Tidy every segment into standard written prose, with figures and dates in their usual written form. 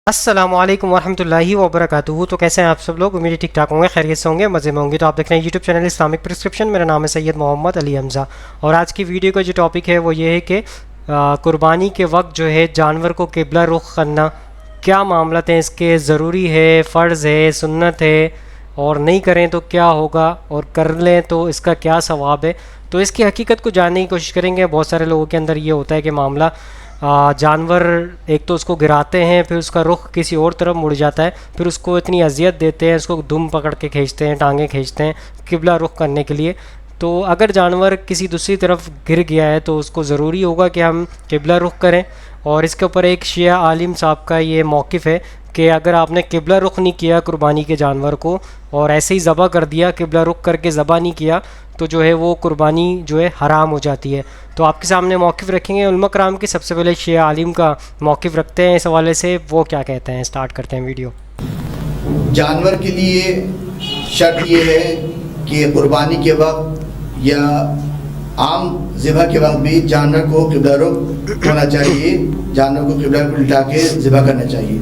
السلام علیکم ورحمۃ اللہ وبرکاتہ. تو کیسے ہیں آپ سب لوگ؟ امید ٹھیک ٹھاک ہوں گے، خیریت سے ہوں گے، مزے میں ہوں گے. تو آپ دیکھ رہے ہیں یوٹیوب چینل اسلامک پرسکرپشن. میرا نام ہے سید محمد علی حمزہ، اور آج کی ویڈیو کا جو ٹاپک ہے وہ یہ ہے کہ قربانی کے وقت جو ہے جانور کو قبلہ رخ کرنا کیا معاملات ہیں اس کے، ضروری ہے، فرض ہے، سنت ہے، اور نہیں کریں تو کیا ہوگا، اور کر لیں تو اس کا کیا ثواب ہے. تو اس کی حقیقت کو جاننے کی کوشش کریں گے. بہت سارے لوگوں کے اندر یہ ہوتا ہے کہ معاملہ جانور ایک تو اس کو گراتے ہیں، پھر اس کا رخ کسی اور طرف مڑ جاتا ہے، پھر اس کو اتنی اذیت دیتے ہیں، اس کو دم پکڑ کے کھینچتے ہیں، ٹانگیں کھینچتے ہیں قبلہ رخ کرنے کے لیے. تو اگر جانور کسی دوسری طرف گر گیا ہے تو اس کو ضروری ہوگا کہ ہم قبلہ رخ کریں. اور اس کے اوپر ایک شیعہ عالم صاحب کا یہ موقف ہے کہ اگر آپ نے قبلہ رخ نہیں کیا قربانی کے جانور کو اور ایسے ہی ذبح کر دیا، قبلہ رخ کر کے ذبح نہیں کیا، تو جو ہے وہ قربانی جو ہے حرام ہو جاتی ہے. تو آپ کے سامنے موقف رکھیں گے علماء کرام کی. سب سے پہلے شیعہ عالم کا موقف رکھتے ہیں اس حوالے سے، وہ کیا کہتے ہیں. سٹارٹ کرتے ہیں ویڈیو. جانور کے لیے شرط یہ ہے کہ قربانی کے وقت یا عام ذبح کے وقت بھی جانور کو قبلہ رخ ہونا چاہیے، جانور کو قبلہ رخ الٹا کے ذبح کرنا چاہیے.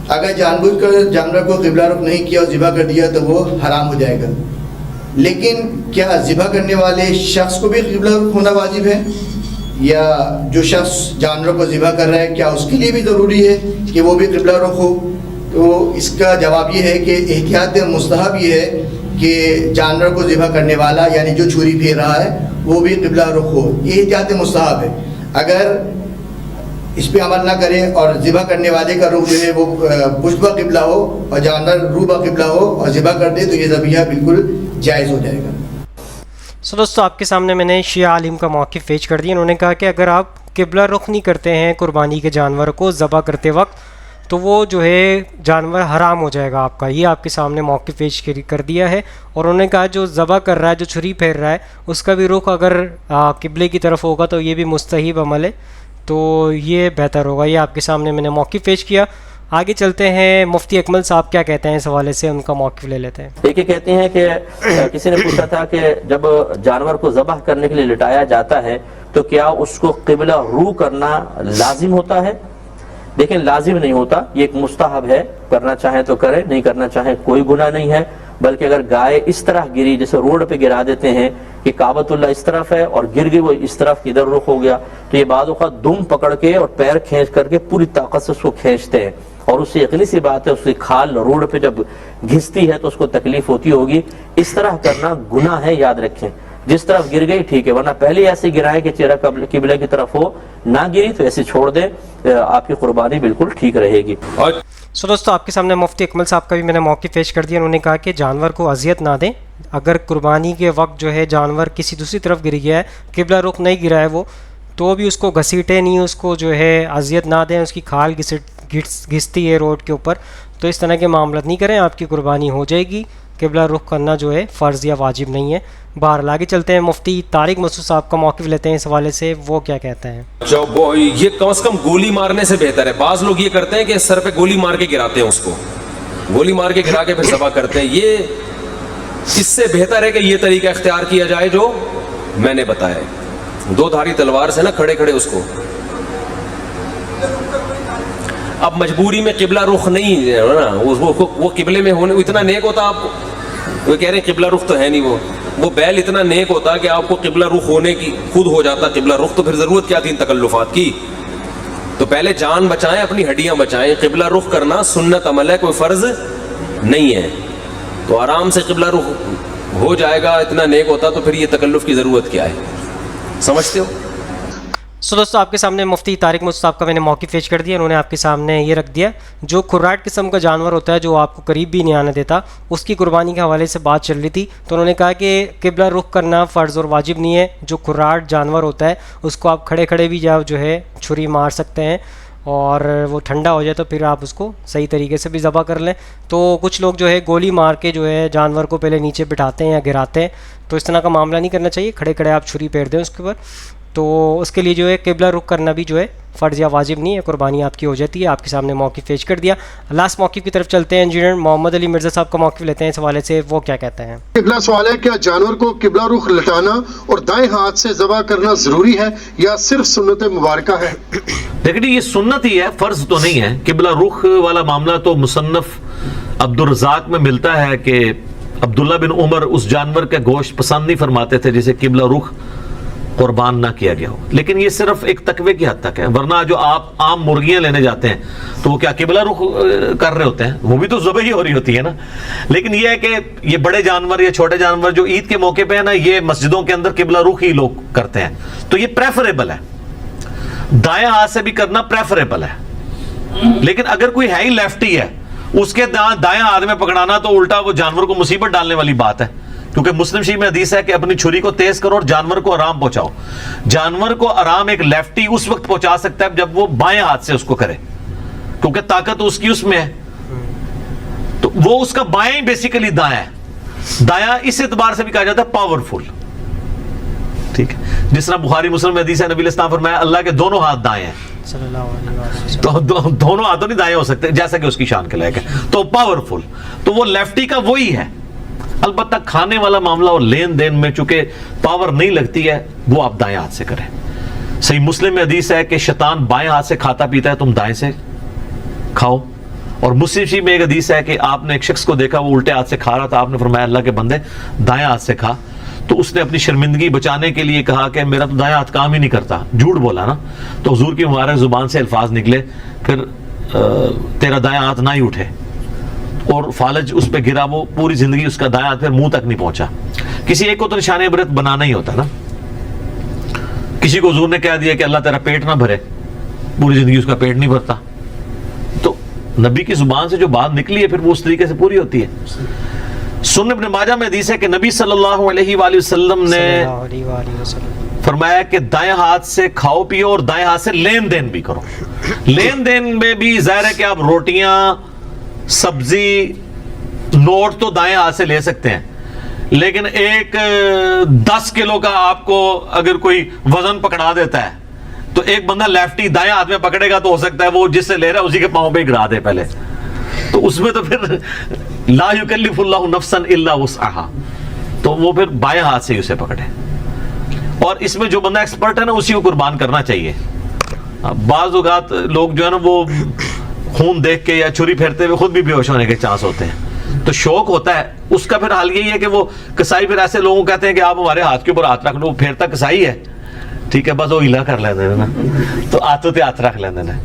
اگر جان بوجھ کر جانور کو قبلہ رخ نہیں کیا اور ذبح کر دیا تو وہ حرام ہو جائے گا. لیکن کیا ذبح کرنے والے شخص کو بھی قبلہ رخ ہونا واجب ہے، یا جو شخص جانور کو ذبح کر رہا ہے کیا اس کے لیے بھی ضروری ہے کہ وہ بھی قبلہ رخ ہو؟ تو اس کا جواب یہ ہے کہ احتیاط مستحب یہ ہے کہ جانور کو ذبح کرنے والا یعنی جو چھری پھیر رہا ہے وہ بھی قبلہ رخ ہو. یہ احتیاط مستحب ہے. اگر اس پہ عمل نہ کرے اور ذبح کرنے والے کا رخ جو ہے وہ پشت قبلہ ہو اور جانور روبہ قبلہ ہو اور ذبح کر دے تو یہ ذبیحہ بالکل جائز ہو جائے گا. دوستو آپ کے سامنے میں نے شیعہ عالم کا موقف پیش کر دیا. انہوں نے کہا کہ اگر آپ قبلہ رخ نہیں کرتے ہیں قربانی کے جانور کو ذبح کرتے وقت تو وہ جو ہے جانور حرام ہو جائے گا آپ کا. یہ آپ کے سامنے موقف پیش کر دیا ہے. اور انہوں نے کہا جو ذبح کر رہا ہے، جو چھری پھیر رہا ہے، اس کا بھی رخ اگر قبلے کی طرف ہوگا تو یہ بھی مستحب عمل ہے، تو یہ بہتر ہوگا. یہ آپ کے سامنے میں نے موقف پیش کیا. آگے چلتے ہیں، مفتی اکمل صاحب کیا کہتے ہیں اس حوالے سے، ان کا موقف لے لیتے ہیں. ایک کہتے ہیں کہ کسی نے پوچھا تھا کہ جب جانور کو ذبح کرنے کے لیے لٹایا جاتا ہے تو کیا اس کو قبلہ رو کرنا لازم ہوتا ہے؟ دیکھیں، لازم نہیں ہوتا، یہ ایک مستحب ہے. کرنا چاہیں تو کریں، نہیں کرنا چاہیں کوئی گناہ نہیں ہے. بلکہ اگر گائے اس طرح گری، جیسے روڈ پہ گرا دیتے ہیں کہ کعبۃ اللہ اس طرف ہے اور گر گئی وہ اس طرف ادھر رخ ہو گیا، تو یہ بعض اوقات دم پکڑ کے اور پیر کھینچ کر کے پوری طاقت سے اس کو کھینچتے ہیں، اور اس سے یقینی سی بات ہے اس کی کھال روڈ پہ جب گھستی ہے تو اس کو تکلیف ہوتی ہوگی. اس طرح کرنا گناہ ہے، یاد رکھیں. جس طرف گر گئی ٹھیک ہے، ورنہ پہلے ایسے گرائیں کہ چہرہ قبلہ کی طرف ہو، نہ گری تو ایسے چھوڑ دیں، آپ کی قربانی بالکل ٹھیک رہے گی. دوستو آپ کے سامنے مفتی اکمل صاحب کا بھی میں نے موقف پیش کر دیا. انہوں نے کہا کہ جانور کو اذیت نہ دیں. اگر قربانی کے وقت جو ہے جانور کسی دوسری طرف گر گیا ہے، قبلہ رخ نہیں گرا ہے وہ، تو بھی اس کو گھسیٹیں نہیں، اس کو جو ہے اذیت نہ دیں. اس کی کھال گھستی ہے روڈ کے اوپر، تو اس طرح کے معاملات نہیں کریں، آپ کی قربانی ہو جائے گی. قبلہ رخ کرنا جو ہے فرض یا واجب نہیں ہے. باہر آگے چلتے ہیں، مفتی طارق مسعود صاحب کا موقف لیتے ہیں اس حوالے سے، وہ کیا کہتے ہیں. یہ کم از کم گولی مارنے سے بہتر ہے. بعض لوگ یہ کرتے ہیں کہ سر پہ گولی مار کے گراتے ہیں، اس کو گولی مار کے گرا کے پھر ذبح کرتے ہیں. یہ اس سے بہتر ہے کہ یہ طریقہ اختیار کیا جائے جو میں نے بتایا ہے. دو دھاری تلوار سے نا کھڑے کھڑے اس کو. اب مجبوری میں قبلہ رخ نہیں ہے نا، وہ قبلے میں ہونے اتنا نیک ہوتا آپ کو، وہ کہہ رہے ہیں قبلہ رخ تو ہے نہیں. وہ بیل اتنا نیک ہوتا کہ آپ کو قبلہ رخ ہونے کی خود ہو جاتا قبلہ رخ، تو پھر ضرورت کیا تھی ان تکلفات کی. تو پہلے جان بچائیں، اپنی ہڈیاں بچائیں. قبلہ رخ کرنا سنت عمل ہے، کوئی فرض نہیں ہے. تو آرام سے قبلہ رخ ہو جائے گا، اتنا نیک ہوتا تو پھر یہ تکلف کی ضرورت کیا ہے. سمجھتے ہو؟ دوستو آپ کے سامنے مفتی طارق مسعود صاحب کا میں نے موقف پیش کر دیا. انہوں نے آپ کے سامنے یہ رکھ دیا، جو کھراٹ قسم کا جانور ہوتا ہے جو آپ کو قریب بھی نہیں آنے دیتا، اس کی قربانی کے حوالے سے بات چل رہی تھی. تو انہوں نے کہا کہ قبلہ رخ کرنا فرض اور واجب نہیں ہے. جو کھراٹ جانور ہوتا ہے اس کو آپ کھڑے کھڑے بھی جو ہے چھری مار سکتے ہیں، اور وہ ٹھنڈا ہو جائے تو پھر آپ اس کو صحیح طریقے سے بھی ذبح کر لیں. تو کچھ لوگ جو ہے گولی مار کے جو ہے جانور کو پہلے نیچے بٹھاتے ہیں یا گراتے ہیں، تو اس طرح کا معاملہ نہیں کرنا چاہیے. کھڑے کھڑے آپ چھری پھیر دیں اس کے اوپر. تو اس کے لیے جو ہے قبلہ رخ کرنا بھی جو ہے فرض یا واجب نہیں ہے, قربانی آپ کی ہو جاتی ہے. آپ کے سامنے موقف پیش کر دیا. لاسٹ موقف کی طرف چلتے ہیں. انجینئر محمد علی مرزا صاحب کا موقف لیتے ہیں اس حوالے سے, وہ کیا کہتے ہیں. قبلہ سوال ہے, کیا جانور کو قبلہ رخ لٹانا اور دائیں ہاتھ سے ذبح کرنا ضروری ہے یا صرف سنت مبارکہ ہے؟ لیکن یہ سنت ہی ہے, فرض تو نہیں ہے. قبلہ رخ والا معاملہ تو مصنف عبد الرزاق میں ملتا ہے کہ عبداللہ بن عمر اس جانور کا گوشت پسند نہیں فرماتے تھے جسے قبلہ رخ قربان نہ کیا گیا ہو. لیکن یہ صرف ایک تقوی کی حد تک ہے, ورنہ جو آپ عام مرغیاں لینے جاتے ہیں تو وہ کیا قبلہ رخ کر رہے ہوتے ہیں؟ وہ بھی تو ذبح ہی ہو رہی ہوتی ہے نا. لیکن یہ ہے کہ یہ بڑے جانور یا چھوٹے جانور جو عید کے موقع پہ ہے نا, یہ مسجدوں کے اندر قبلہ رخ ہی لوگ کرتے ہیں, تو یہ پریفریبل ہے. دائیں ہاتھ سے بھی کرنا پریفریبل ہے. لیکن اگر کوئی ہے ہی لیفٹی ہے, اس کے دائیں ہاتھ میں پکڑانا تو الٹا وہ جانور کو مصیبت ڈالنے والی بات ہے. کیونکہ مسلم شریف میں حدیث ہے کہ اپنی چھری کو تیز کرو اور جانور کو آرام پہنچاؤ. جانور کو آرام ایک لیفٹی اس وقت پہنچا سکتا ہے جب وہ بائیں ہاتھ سے اس کو کرے, کیونکہ طاقت اس کی اس میں ہے. تو وہ اس کا بائیں بیسیکلی دائیں ہے. دایاں اس اعتبار سے بھی کہا جاتا ہے پاورفل. ٹھیک ہے, جس طرح بخاری مسلم میں حدیث ہے, نبی علیہ السلام فرمایا اللہ کے دونوں ہاتھ دائیں ہیں. صلی اللہ علیہ وسلم. تو دونوں ہاتھوں نہیں دائیں ہو سکتے, جیسا کہ اس کی شان کے لائق ہے. تو پاورفل, تو وہ لیفٹی کا وہی ہے. البتہ کھانے والا معاملہ اور لین دین میں چونکہ پاور نہیں لگتی ہے, وہ آپ دائیں ہاتھ سے کریں. صحیح مسلم میں حدیث ہے کہ شیطان بائیں ہاتھ سے کھاتا پیتا ہے, تم دائیں سے کھاؤ. اور مسلم شریف میں ایک حدیث ہے کہ آپ نے ایک شخص کو دیکھا وہ الٹے ہاتھ سے کھا رہا تھا, آپ نے فرمایا اللہ کے بندے دائیں ہاتھ سے کھا. تو اس نے اپنی شرمندگی بچانے کے لیے کہا کہ میرا تو دائیں ہاتھ کام ہی نہیں کرتا. جھوٹ بولا نا, تو حضور کی مبارک زبان سے الفاظ نکلے, پھر تیرا دائیں ہاتھ نہ ہی اٹھے, اور فالج اس پہ گرا. وہ پوری زندگی اس کا دائیں ہاتھ پھر منہ تک نہیں پہنچا. کسی ایک کو تو نشان عبرت بنانا ہی ہوتا نا. کسی کو حضور نے کہہ دیا کہ اللہ تیرا پیٹ نہ بھرے, پوری زندگی اس کا پیٹ نہیں بھرتا. تو نبی کی زبان سے جو بات نکلی ہے پھر وہ اس طریقے سے پوری ہوتی ہے. سنن ابن ماجہ میں حدیث ہے کہ نبی صلی اللہ علیہ وآلہ وسلم نے فرمایا کہ دائیں ہاتھ سے کھاؤ پیو اور دائیں ہاتھ سے لین دین بھی کرو. لین دین میں بھی ظاہر ہے کہ آپ روٹیاں, سبزی, نوٹ تو دائیں ہاتھ سے لے سکتے ہیں, لیکن ایک 10 کلو کا آپ کو اگر کوئی وزن پکڑا دیتا ہے تو ایک بندہ لیفٹی دائیں ہاتھ میں پکڑے گا تو ہو سکتا ہے وہ جس سے لے رہا ہے اسی کے پاؤں پہ گرا دے پہلے. تو اس میں تو پھر لا یکلف اللہ نفسا الا وسعہا, تو وہ پھر بائیں ہاتھ سے اسے پکڑے. اور اس میں جو بندہ ایکسپرٹ ہے نا اسی کو قربان کرنا چاہیے. بعض اوقات لوگ جو ہے نا وہ خون دیکھ کے یا چھری پھیرتے ہوئے خود بھی بے ہوش ہونے کے چانس ہوتے ہیں. تو شوق ہوتا ہے, اس کا پھر حال یہی ہے کہ وہ کسائی پھر ایسے لوگوں کو کہتے ہیں کہ آپ ہمارے ہاتھ کے اوپر ہاتھ رکھ لو. وہ پھیرتا کسائی ہے, ٹھیک ہے, بس وہ ہلا کر لیتے ہیں نا, تو ہاتھوں تے ہاتھ رکھ لیتے ہیں.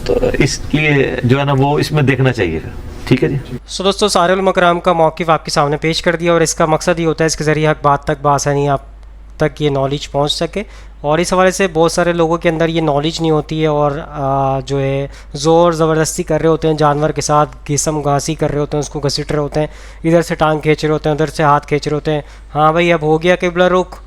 تو اس لیے جو ہے نا وہ اس میں دیکھنا چاہیے. ٹھیک ہے جی. سو دوستو, سارے علماء کرام کا موقف آپ کے سامنے پیش کر دیا, اور اس کا مقصد یہ ہوتا ہے اس کے ذریعے حق بات تک بآسانی آپ تک یہ نالج پہنچ سکے. اور اس حوالے سے بہت سارے لوگوں کے اندر یہ نالج نہیں ہوتی ہے, اور جو ہے زور زبردستی کر رہے ہوتے ہیں, جانور کے ساتھ گھسم گھاسی کر رہے ہوتے ہیں, اس کو گھسیٹ رہے ہوتے ہیں, ادھر سے ٹانگ کھینچ رہے ہوتے ہیں, ادھر سے ہاتھ کھینچ رہے ہوتے ہیں. ہاں بھائی اب ہو گیا قبلہ رخ,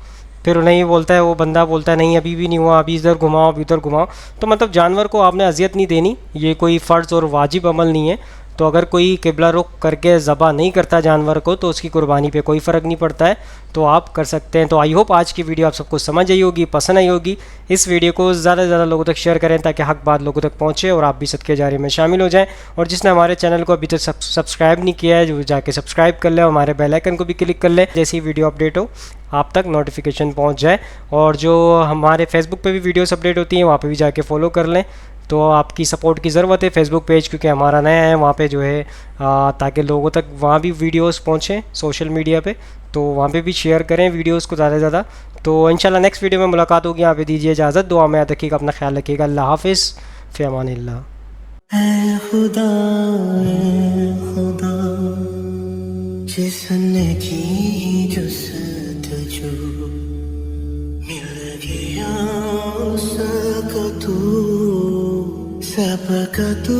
پھر نہیں بولتا ہے وہ بندہ, بولتا ہے نہیں ابھی بھی نہیں ہوا, ابھی ادھر گھماؤ, ابھی ادھر گھماؤ. تو مطلب جانور کو آپ نے اذیت نہیں دینی, یہ کوئی فرض اور واجب عمل نہیں ہے. تو اگر کوئی قبلہ رخ کر کے ذبح نہیں کرتا جانور کو تو اس کی قربانی پہ کوئی فرق نہیں پڑتا ہے, تو آپ کر سکتے ہیں. تو آئی ہوپ آج کی ویڈیو آپ سب کو سمجھ آئی ہوگی, پسند آئی ہوگی. اس ویڈیو کو زیادہ سے زیادہ لوگوں تک شیئر کریں تاکہ حق بات لوگوں تک پہنچے اور آپ بھی صدقے جاری میں شامل ہو جائیں. اور جس نے ہمارے چینل کو ابھی تک سبسکرائب نہیں کیا ہے جو جا کے سبسکرائب کر لے, اور ہمارے بیل آئیکن کو بھی کلک کر لے, جیسی ویڈیو اپڈیٹ ہو آپ تک نوٹیفیکیشن پہنچ جائے. اور جو ہمارے فیس بک پہ بھی ویڈیوز اپڈیٹ ہوتی ہیں وہاں پہ بھی جا کے فالو کر لیں. تو آپ کی سپورٹ کی ضرورت ہے فیس بک پیج, کیونکہ ہمارا نیا ہے وہاں پہ جو ہے, تاکہ لوگوں تک وہاں بھی ویڈیوز پہنچیں سوشل میڈیا پہ, تو وہاں پہ بھی شیئر کریں ویڈیوز کو زیادہ سے زیادہ. تو انشاءاللہ نیکسٹ ویڈیو میں ملاقات ہوگی. یہاں پہ دیجیے اجازت, دعا میں یاد رکھیے گا, اپنا خیال رکھیے گا. اللہ حافظ, فی امان اللہ. اے خدا جس نے کی جستجو مل گیا اس کا تو سب کا تو